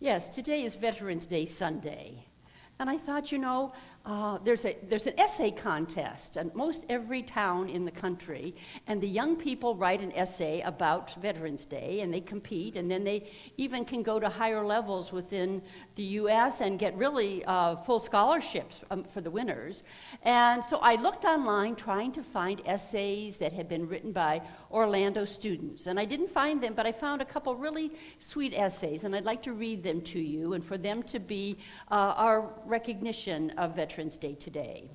Yes, today is Veterans Day Sunday. And I thought, there's an essay contest in most every town in the country, and the young people write an essay about Veterans Day, and they compete, and then they even can go to higher levels within the U.S. and get really full scholarships for the winners. And so I looked online trying to find essays that had been written by Orlando students, and I didn't find them, but I found a couple really sweet essays, and I'd like to read them to you, and for them to be our recognition of Veterans Day today.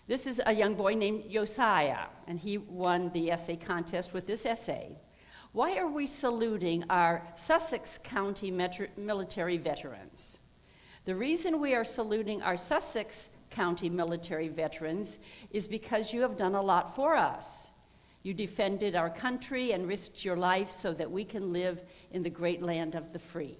This is a young boy named Josiah, and he won the essay contest with this essay. Why are we saluting our Sussex County military veterans? The reason we are saluting our Sussex County military veterans is because you have done a lot for us. You defended our country and risked your life so that we can live in the great land of the free.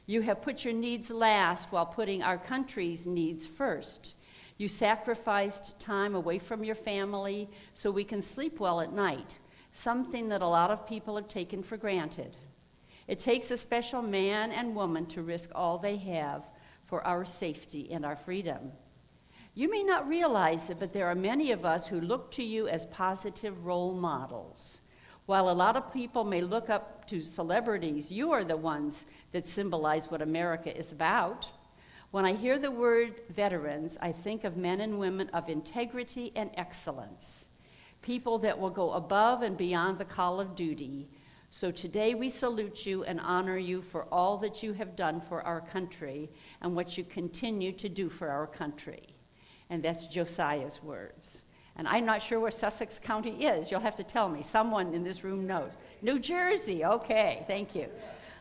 You have put your needs last while putting our country's needs first. You sacrificed time away from your family so we can sleep well at night, something that a lot of people have taken for granted. It takes a special man and woman to risk all they have for our safety and our freedom. You may not realize it, but there are many of us who look to you as positive role models. While a lot of people may look up to celebrities, you are the ones that symbolize what America is about. When I hear the word veterans, I think of men and women of integrity and excellence, people that will go above and beyond the call of duty. So today we salute you and honor you for all that you have done for our country and what you continue to do for our country. And that's Josiah's words. And I'm not sure where Sussex County is. You'll have to tell me. Someone in this room knows. New Jersey, okay, thank you.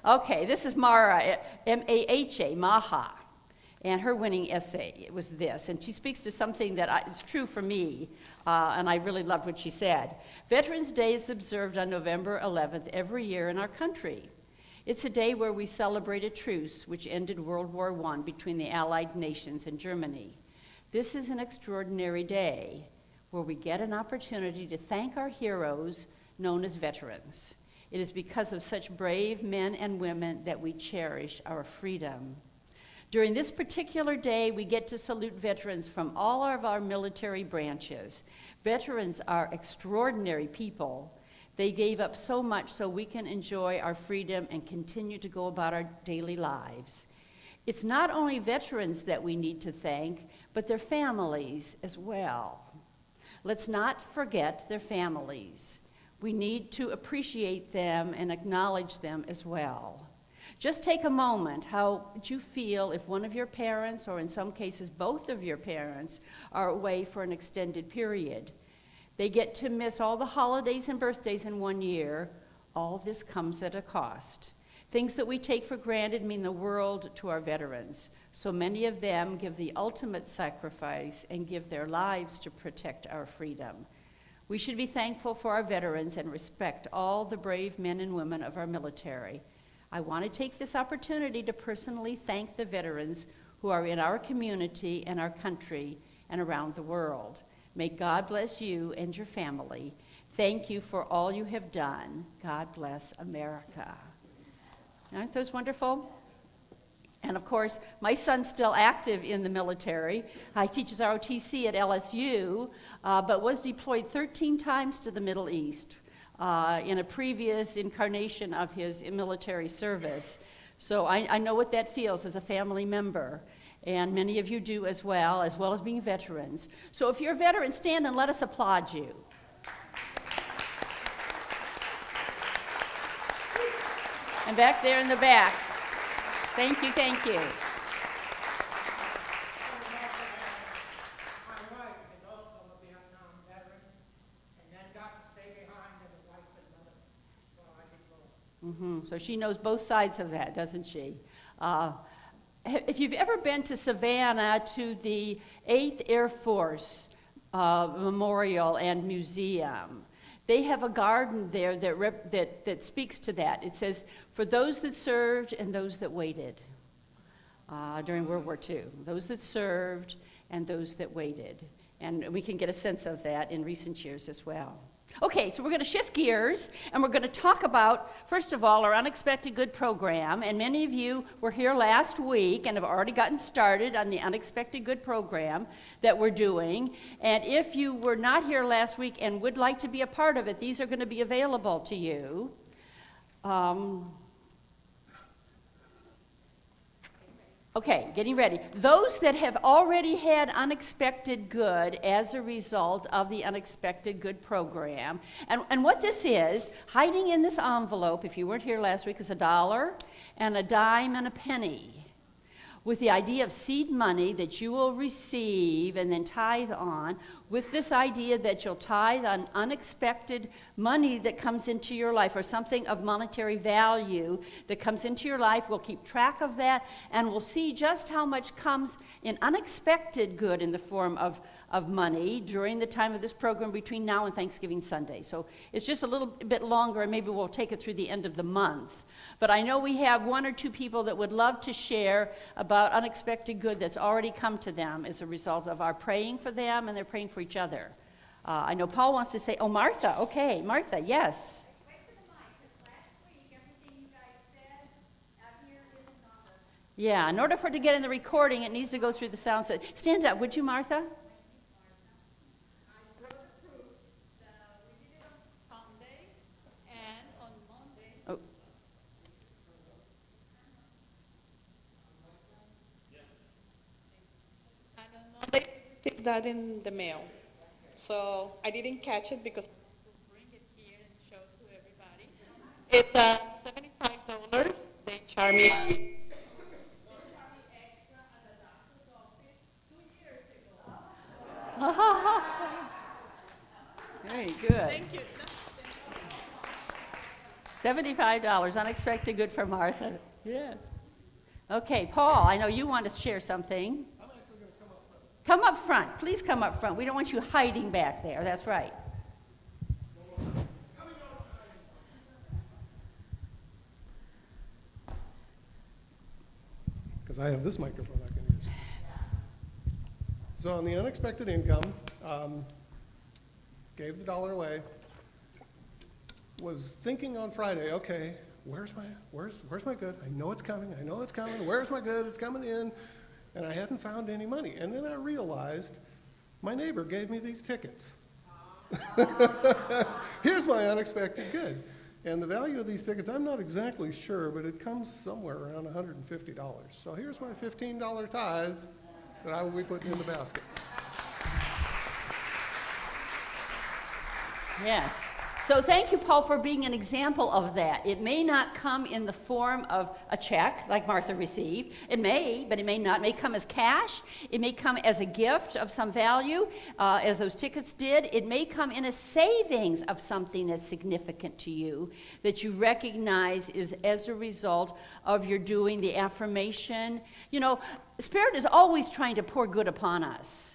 Okay, this is Mara, M-A-H-A, Maha. And her winning essay was this. And she speaks to something that is true for me, and I really loved what she said. Veterans Day is observed on November 11th every year in our country. It's a day where we celebrate a truce which ended World War I between the Allied nations and Germany. This is an extraordinary day where we get an opportunity to thank our heroes known as veterans. It is because of such brave men and women that we cherish our freedom. During this particular day, we get to salute veterans from all of our military branches. Veterans are extraordinary people. They gave up so much so we can enjoy our freedom and continue to go about our daily lives. It's not only veterans that we need to thank, but their families as well. Let's not forget their families. We need to appreciate them and acknowledge them as well. Just take a moment. How would you feel if one of your parents, or in some cases both of your parents, are away for an extended period? They get to miss all the holidays and birthdays in 1 year. All this comes at a cost. Things that we take for granted mean the world to our veterans. So many of them give the ultimate sacrifice and give their lives to protect our freedom. We should be thankful for our veterans and respect all the brave men and women of our military. I want to take this opportunity to personally thank the veterans who are in our community and our country and around the world. May God bless you and your family. Thank you for all you have done. God bless America. Aren't those wonderful? And of course, my son's still active in the military. He teaches ROTC at LSU, but was deployed 13 times to the Middle East in a previous incarnation of his military service. So I know what that feels as a family member, and many of you do as well as being veterans. So if you're a veteran, stand and let us applaud you. And back there in the back. Thank you, thank you. My wife is also a Vietnam veteran, and then got to stay behind as a wife and mother while I deployed. So she knows both sides of that, doesn't she? If you've ever been to Savannah to the 8th Air Force Memorial and Museum, they have a garden there that speaks to that. It says, for those that served and those that waited during World War II. Those that served and those that waited. And we can get a sense of that in recent years as well. Okay, so we're going to shift gears, and we're going to talk about, first of all, our Unexpected Good program. And many of you were here last week and have already gotten started on the Unexpected Good program that we're doing. And if you were not here last week and would like to be a part of it, these are going to be available to you. Okay, getting ready. Those that have already had Unexpected Good as a result of the Unexpected Good program, and what this is, hiding in this envelope, if you weren't here last week, is $1 and a dime and a penny, with the idea of seed money that you will receive and then tithe on, with this idea that you'll tithe on unexpected money that comes into your life, or something of monetary value that comes into your life. We'll keep track of that, and we'll see just how much comes in unexpected good in the form of money during the time of this program between now and Thanksgiving Sunday. So it's just a little bit longer, and maybe we'll take it through the end of the month. But I know we have one or two people that would love to share about unexpected good that's already come to them as a result of our praying for them, and they're praying for each other. I know Paul wants to say, oh, Martha, okay, Martha, yes. Wait for the mic, because last week, everything you guys said out here isn't on the... Yeah, in order for it to get in the recording, it needs to go through the sound system. Stand up, would you, Martha? I wrote the proof. We did it on Sunday and on Monday. Oh. And on Monday, we received that in the mail. So I didn't catch it because I have to bring it here and show to everybody. It's $75. They charge me extra at the doctor's office 2 years ago. Very good. Thank you. $75, unexpected good for Martha. Yeah. Okay, Paul, I know you want to share something. I'm actually going to come up front. Come up front. Please come up front. We don't want you hiding back there. That's right. Because I have this microphone I can use. So on the unexpected income, gave the $1 away. Was thinking on Friday, okay, where's my good? I know it's coming. Where's my good? It's coming in. And I hadn't found any money. And then I realized my neighbor gave me these tickets. Here's my unexpected good. And the value of these tickets, I'm not exactly sure, but it comes somewhere around $150. So here's my $15 tithe that I will be putting in the basket. Yes. So thank you, Paul, for being an example of that. It may not come in the form of a check like Martha received. It may, but it may not. It may come as cash. It may come as a gift of some value, as those tickets did. It may come in a savings of something that's significant to you, that you recognize is as a result of your doing the affirmation. You know, the Spirit is always trying to pour good upon us.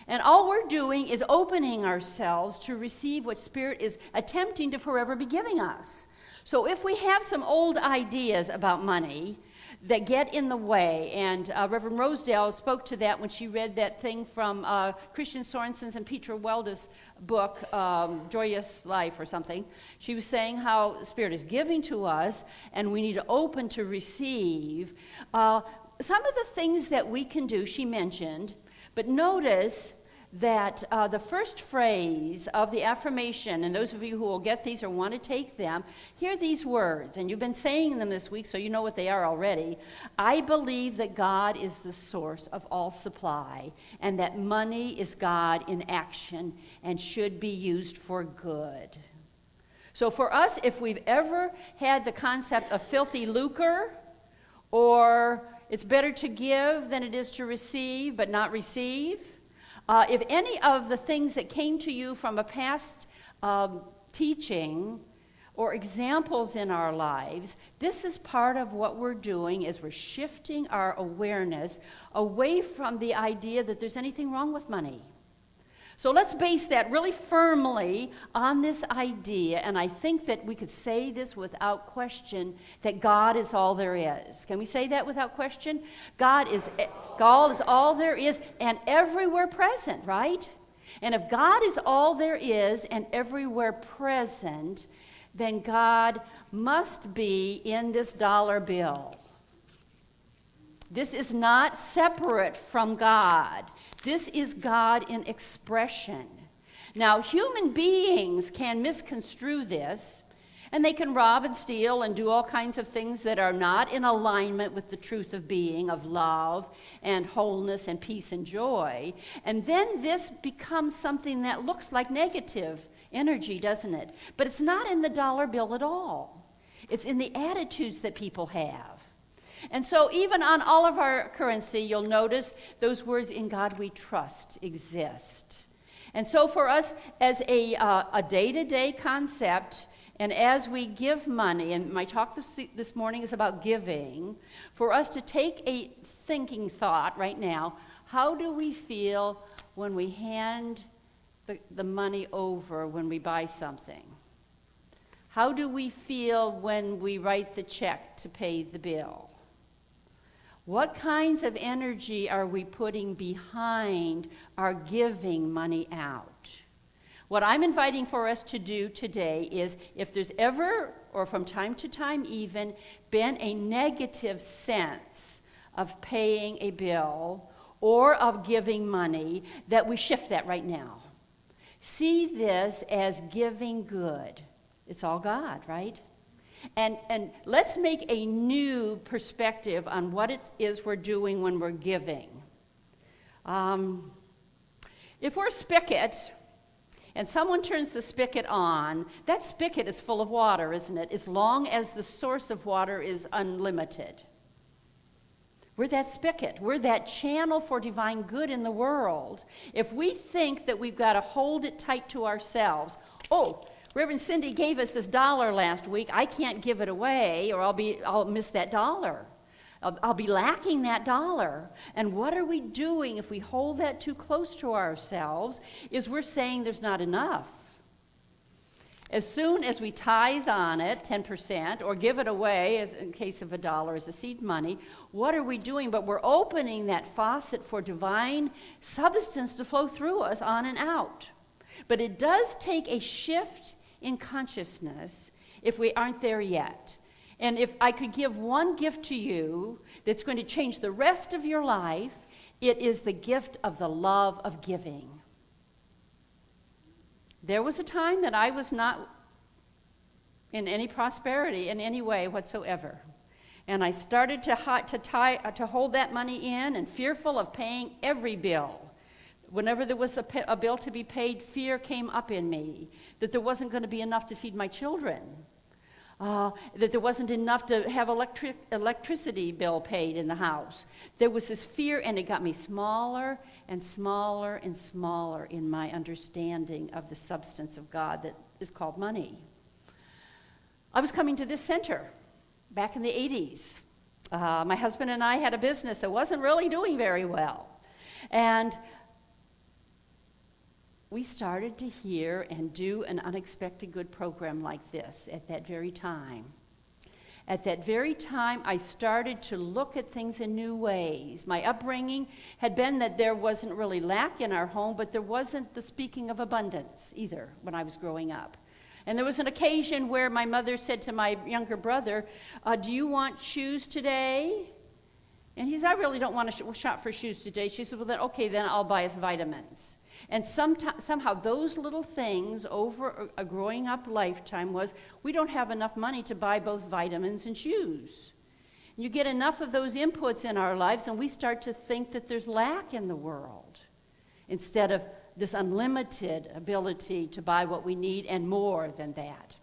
And all we're doing is opening ourselves to receive what Spirit is attempting to forever be giving us. So if we have some old ideas about money that get in the way, and Reverend Rosedale spoke to that when she read that thing from Christian Sorensen's and Peter Welda's book, Joyous Life or something. She was saying how Spirit is giving to us, and we need to open to receive. Some of the things that we can do, she mentioned, but notice that the first phrase of the affirmation, and those of you who will get these or want to take them, hear these words, and you've been saying them this week, so you know what they are already. I believe that God is the source of all supply, and that money is God in action and should be used for good. So for us, if we've ever had the concept of filthy lucre, or it's better to give than it is to receive, but not receive. If any of the things that came to you from a past teaching or examples in our lives, this is part of what we're doing as we're shifting our awareness away from the idea that there's anything wrong with money. So let's base that really firmly on this idea, and I think that we could say this without question, that God is all there is. Can we say that without question? God is all there is and everywhere present, right? And if God is all there is and everywhere present, then God must be in this dollar bill. This is not separate from God. This is God in expression. Now, human beings can misconstrue this, and they can rob and steal and do all kinds of things that are not in alignment with the truth of being, of love and wholeness and peace and joy. And then this becomes something that looks like negative energy, doesn't it? But it's not in the dollar bill at all. It's in the attitudes that people have. And so even on all of our currency, you'll notice those words, "In God we trust," exist. And so for us as a day-to-day concept, and as we give money, and my talk this morning is about giving, for us to take a thinking thought right now, how do we feel when we hand the money over when we buy something? How do we feel when we write the check to pay the bill? What kinds of energy are we putting behind our giving money out? What I'm inviting for us to do today is, if there's ever, or from time to time even, been a negative sense of paying a bill or of giving money, that we shift that right now. See this as giving good. It's all God, right? And let's make a new perspective on what it is we're doing when we're giving. If we're a spigot, and someone turns the spigot on, that spigot is full of water, isn't it? As long as the source of water is unlimited. We're that spigot. We're that channel for divine good in the world. If we think that we've got to hold it tight to ourselves, oh, Reverend Cindy gave us this $1 last week, I can't give it away, or I'll miss that $1. I'll be lacking that $1. And what are we doing if we hold that too close to ourselves? Is we're saying there's not enough. As soon as we tithe on it, 10%, or give it away, as in case of $1 as a seed money, what are we doing? But we're opening that faucet for divine substance to flow through us on and out. But it does take a shift in consciousness if we aren't there yet. And if I could give one gift to you that's going to change the rest of your life, it is the gift of the love of giving. There was a time that I was not in any prosperity in any way whatsoever. And I started to hold that money in, and fearful of paying every bill. Whenever there was a bill to be paid, fear came up in me that there wasn't going to be enough to feed my children, that there wasn't enough to have electricity bill paid in the house. There was this fear, and it got me smaller and smaller and smaller in my understanding of the substance of God that is called money. I was coming to this center back in the 80s. My husband and I had a business that wasn't really doing very well. And we started to hear and do an Unexpected Good program like this at that very time. At that very time, I started to look at things in new ways. My upbringing had been that there wasn't really lack in our home, but there wasn't the speaking of abundance either when I was growing up. And there was an occasion where my mother said to my younger brother, "Do you want shoes today?" And he said, "I really don't want to shop for shoes today." She said, "Well, then, okay, then I'll buy us vitamins." And somehow those little things over a growing up lifetime was, we don't have enough money to buy both vitamins and shoes. You get enough of those inputs in our lives and we start to think that there's lack in the world instead of this unlimited ability to buy what we need and more than that.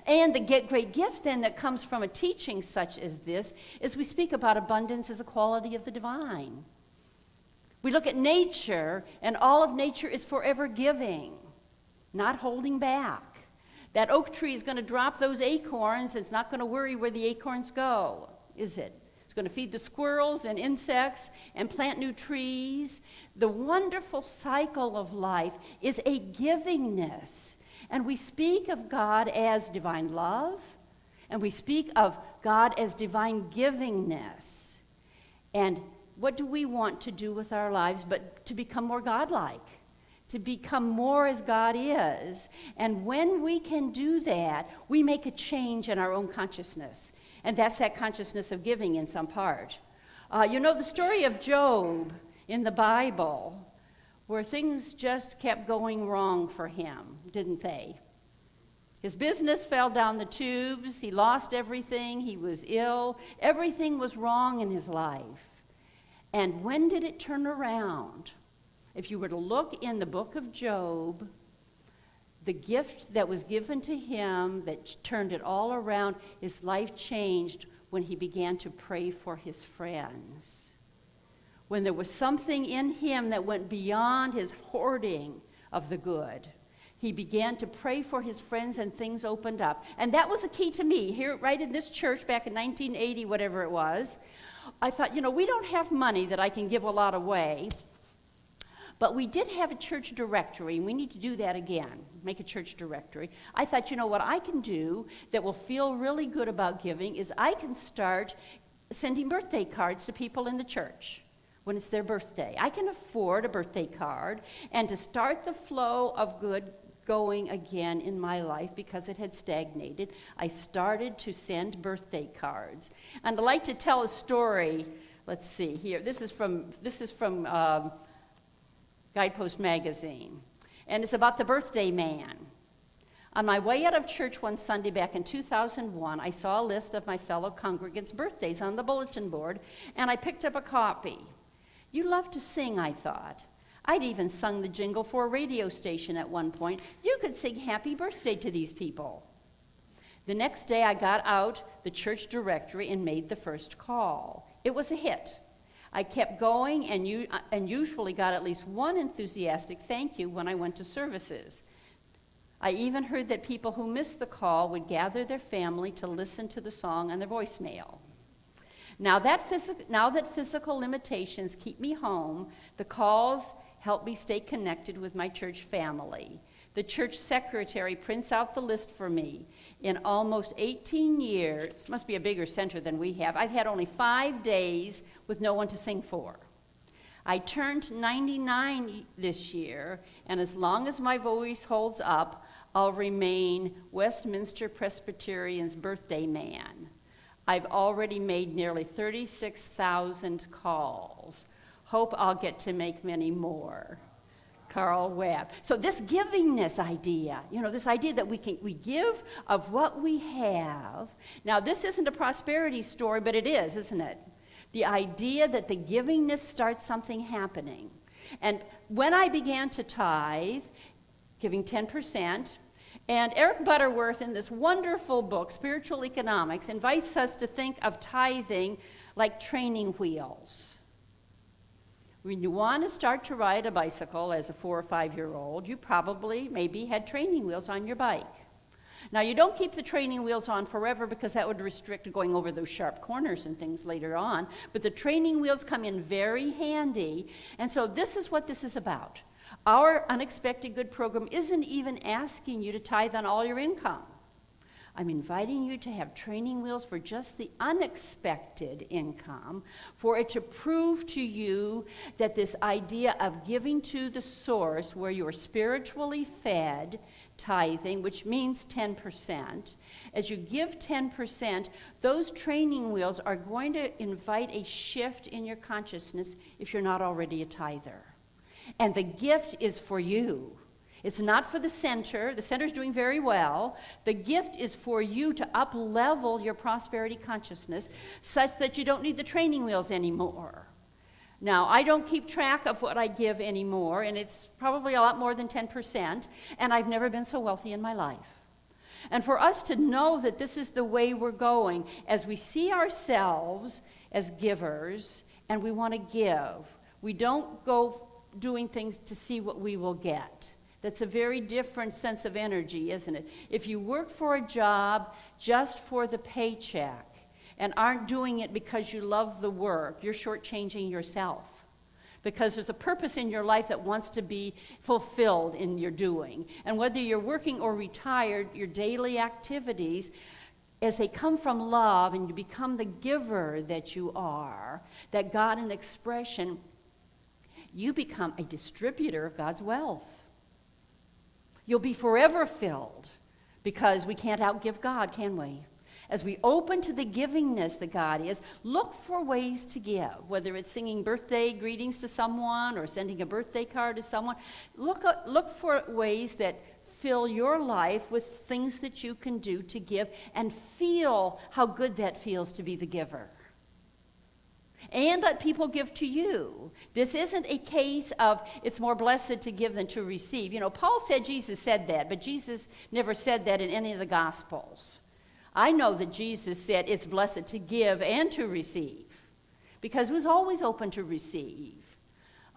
And the great gift then that comes from a teaching such as this is we speak about abundance as a quality of the divine. We look at nature, and all of nature is forever giving, not holding back. That oak tree is going to drop those acorns. It's not going to worry where the acorns go, is it? It's going to feed the squirrels and insects and plant new trees. The wonderful cycle of life is a givingness. And we speak of God as divine love, and we speak of God as divine givingness. And what do we want to do with our lives but to become more godlike, to become more as God is. And when we can do that, we make a change in our own consciousness. And that's that consciousness of giving in some part. You know the story of Job in the Bible, where things just kept going wrong for him, didn't they? His business fell down the tubes, he lost everything, he was ill, everything was wrong in his life. And when did it turn around? If you were to look in the book of Job, the gift that was given to him that turned it all around, his life changed when he began to pray for his friends. When there was something in him that went beyond his hoarding of the good. He began to pray for his friends and things opened up. And that was a key to me. Here, right in this church back in 1980, whatever it was, I thought, we don't have money that I can give a lot away. But we did have a church directory, and we need to do that again, make a church directory. I thought, what I can do that will feel really good about giving is I can start sending birthday cards to people in the church when it's their birthday. I can afford a birthday card, and to start the flow of good going again in my life because it had stagnated, I started to send birthday cards. And I'd like to tell a story. Let's see here. This is from Guidepost magazine, and it's about the birthday man. On my way out of church one Sunday back in 2001, I saw a list of my fellow congregants' birthdays on the bulletin board, and I picked up a copy. You love to sing, I thought. I'd even sung the jingle for a radio station at one point. You could sing happy birthday to these people. The next day I got out the church directory and made the first call. It was a hit. I kept going and usually got at least one enthusiastic thank you when I went to services. I even heard that people who missed the call would gather their family to listen to the song on their voicemail. Now that physical limitations keep me home, the calls help me stay connected with my church family. The church secretary prints out the list for me. In almost 18 years, must be a bigger center than we have, I've had only 5 days with no one to sing for. I turned 99 this year, and as long as my voice holds up, I'll remain Westminster Presbyterian's birthday man. I've already made nearly 36,000 calls. Hope I'll get to make many more. Carl Webb. So this givingness idea, this idea that we give of what we have. Now this isn't a prosperity story, but it is, isn't it? The idea that the givingness starts something happening. And when I began to tithe, giving 10%, and Eric Butterworth in this wonderful book, Spiritual Economics, invites us to think of tithing like training wheels. When you want to start to ride a bicycle as a 4 or 5-year-old, you probably maybe had training wheels on your bike. Now, you don't keep the training wheels on forever because that would restrict going over those sharp corners and things later on, but the training wheels come in very handy, and so this is what this is about. Our Unexpected Good program isn't even asking you to tithe on all your income. I'm inviting you to have training wheels for just the unexpected income, for it to prove to you that this idea of giving to the source where you're spiritually fed, tithing, which means 10%, as you give 10%, those training wheels are going to invite a shift in your consciousness if you're not already a tither. And the gift is for you. It's not for the center. The center's doing very well. The gift is for you to up-level your prosperity consciousness such that you don't need the training wheels anymore. Now, I don't keep track of what I give anymore, and it's probably a lot more than 10%, and I've never been so wealthy in my life. And for us to know that this is the way we're going, as we see ourselves as givers, and we want to give, we don't go doing things to see what we will get. That's a very different sense of energy, isn't it? If you work for a job just for the paycheck and aren't doing it because you love the work, you're shortchanging yourself. Because there's a purpose in your life that wants to be fulfilled in your doing. And whether you're working or retired, your daily activities, as they come from love and you become the giver that you are, that God in expression, you become a distributor of God's wealth. You'll be forever filled, because we can't outgive God, can we? As we open to the givingness that God is, look for ways to give, whether it's singing birthday greetings to someone or sending a birthday card to someone. Look for ways that fill your life with things that you can do to give, and feel how good that feels to be the giver. And let people give to you. This isn't a case of it's more blessed to give than to receive. You know, Paul said Jesus said that, but Jesus never said that in any of the Gospels. I know that Jesus said it's blessed to give and to receive, because he was always open to receive.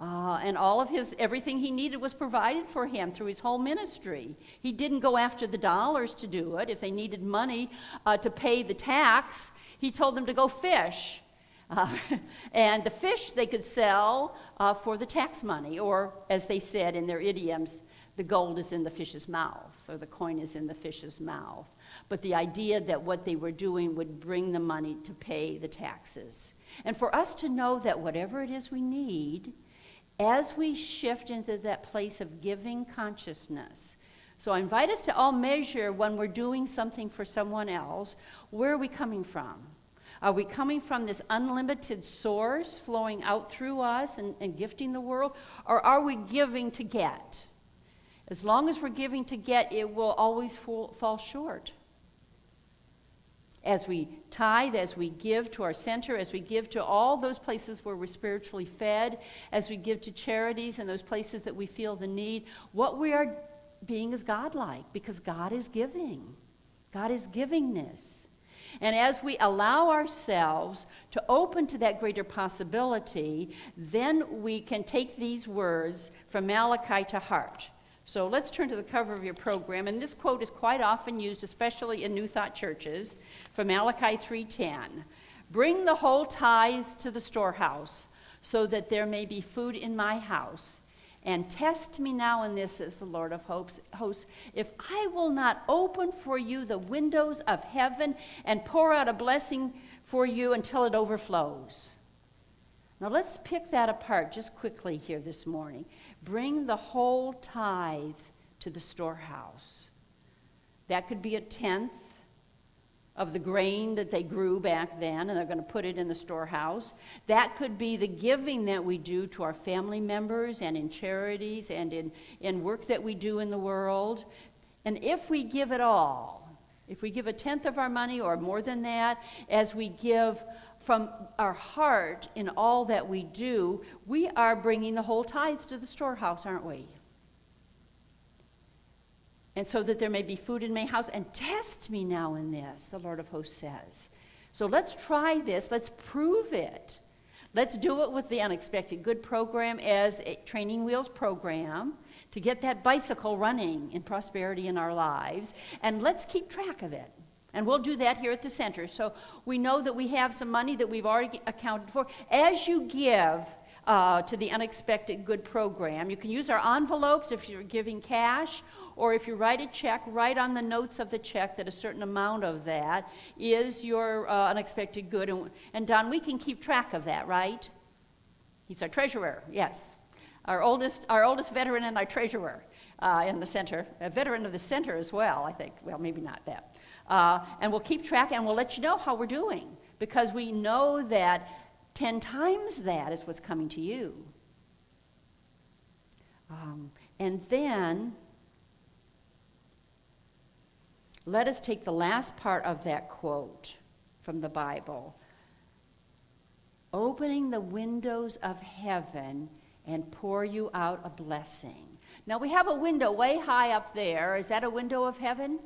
And all of everything he needed was provided for him through his whole ministry. He didn't go after the dollars to do it. If they needed money to pay the tax, he told them to go fish. And the fish they could sell for the tax money, or as they said in their idioms, the gold is in the fish's mouth, or the coin is in the fish's mouth. But the idea that what they were doing would bring the money to pay the taxes. And for us to know that whatever it is we need, as we shift into that place of giving consciousness. So I invite us to all measure when we're doing something for someone else, where are we coming from? Are we coming from this unlimited source flowing out through us and gifting the world? Or are we giving to get? As long as we're giving to get, it will always fall short. As we tithe, as we give to our center, as we give to all those places where we're spiritually fed, as we give to charities and those places that we feel the need, what we are being is God-like, because God is giving. God is givingness. And as we allow ourselves to open to that greater possibility, then we can take these words from Malachi to heart. So let's turn to the cover of your program, and this quote is quite often used, especially in New Thought churches, from Malachi 3:10. Bring the whole tithe to the storehouse, so that there may be food in my house. And test me now in this, says the Lord of hosts, if I will not open for you the windows of heaven and pour out a blessing for you until it overflows. Now let's pick that apart just quickly here this morning. Bring the whole tithe to the storehouse. That could be a tenth of the grain that they grew back then, and they're going to put it in the storehouse. That could be the giving that we do to our family members and in charities and in work that we do in the world. And if we give it all, if we give a tenth of our money or more than that, as we give from our heart in all that we do, we are bringing the whole tithe to the storehouse, aren't we? And so that there may be food in my house, and test me now in this, the Lord of hosts says. So let's try this, let's prove it. Let's do it with the Unexpected Good program as a training wheels program to get that bicycle running in prosperity in our lives, and let's keep track of it. And we'll do that here at the center. So we know that we have some money that we've already accounted for. As you give to the Unexpected Good program, you can use our envelopes if you're giving cash, or if you write a check, write on the notes of the check that a certain amount of that is your Unexpected Good. And Don, we can keep track of that, right? He's our treasurer, yes. Our oldest veteran and our treasurer in the center, a veteran of the center as well, I think. Well, maybe not that. And we'll keep track, and we'll let you know how we're doing, because we know that 10 times that is what's coming to you. And then let us take the last part of that quote from the Bible. Opening the windows of heaven and pour you out a blessing. Now we have a window way high up there. Is that a window of heaven?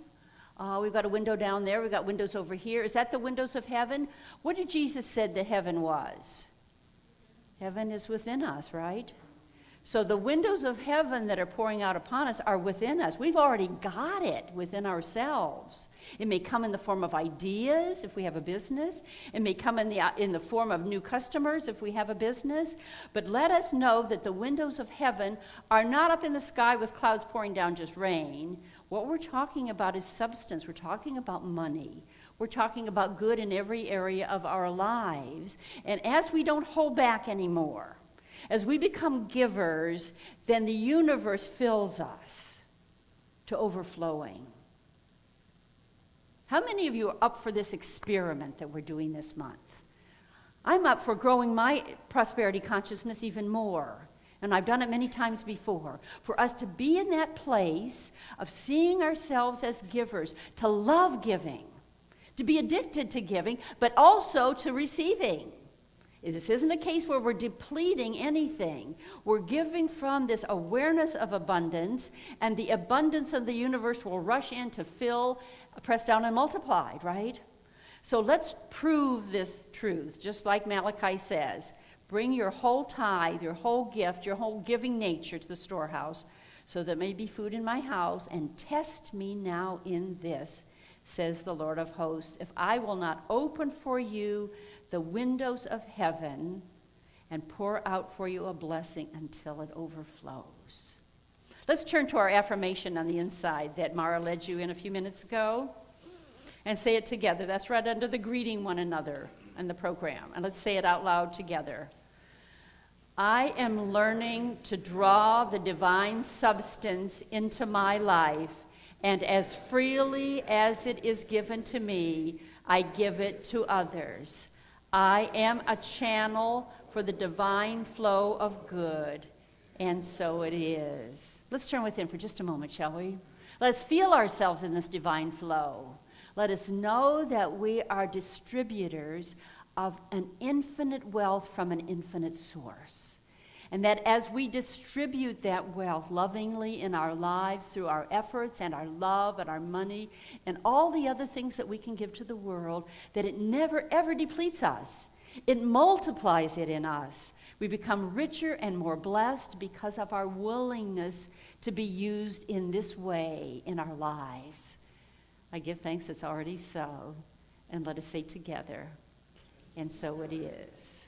We've got a window down there. We've got windows over here. Is that the windows of heaven? What did Jesus said that heaven was? Heaven is within us, right? So the windows of heaven that are pouring out upon us are within us. We've already got it within ourselves. It may come in the form of ideas if we have a business. It may come in the form of new customers if we have a business. But let us know that the windows of heaven are not up in the sky with clouds pouring down just rain. What we're talking about is substance. We're talking about money. We're talking about good in every area of our lives. And as we don't hold back anymore, as we become givers, then the universe fills us. to overflowing. How many of you are up for this experiment that we're doing this month? I'm up for growing my prosperity consciousness even more. And I've done it many times before. For us to be in that place of seeing ourselves as givers, to love giving, to be addicted to giving, but also to receiving. This isn't a case where we're depleting anything. We're giving from this awareness of abundance, and the abundance of the universe will rush in to fill, pressed down, and multiplied, right? So let's prove this truth, just like Malachi says. Bring your whole tithe, your whole gift, your whole giving nature to the storehouse, so there may be food in my house, and test me now in this, says the Lord of hosts, if I will not open for you the windows of heaven and pour out for you a blessing until it overflows. Let's turn to our affirmation on the inside that Mara led you in a few minutes ago, and say it together. That's right under the greeting one another in the program. And let's say it out loud together. I am learning to draw the divine substance into my life, and as freely as it is given to me, I give it to others. I am a channel for the divine flow of good, and so it is. Let's turn within for just a moment, shall we? Let's feel ourselves in this divine flow. Let us know that we are distributors of an infinite wealth from an infinite source. And that as we distribute that wealth lovingly in our lives through our efforts and our love and our money and all the other things that we can give to the world, that it never ever depletes us. It multiplies it in us. We become richer and more blessed because of our willingness to be used in this way in our lives. I give thanks it's already so. And let us say together, and so it is.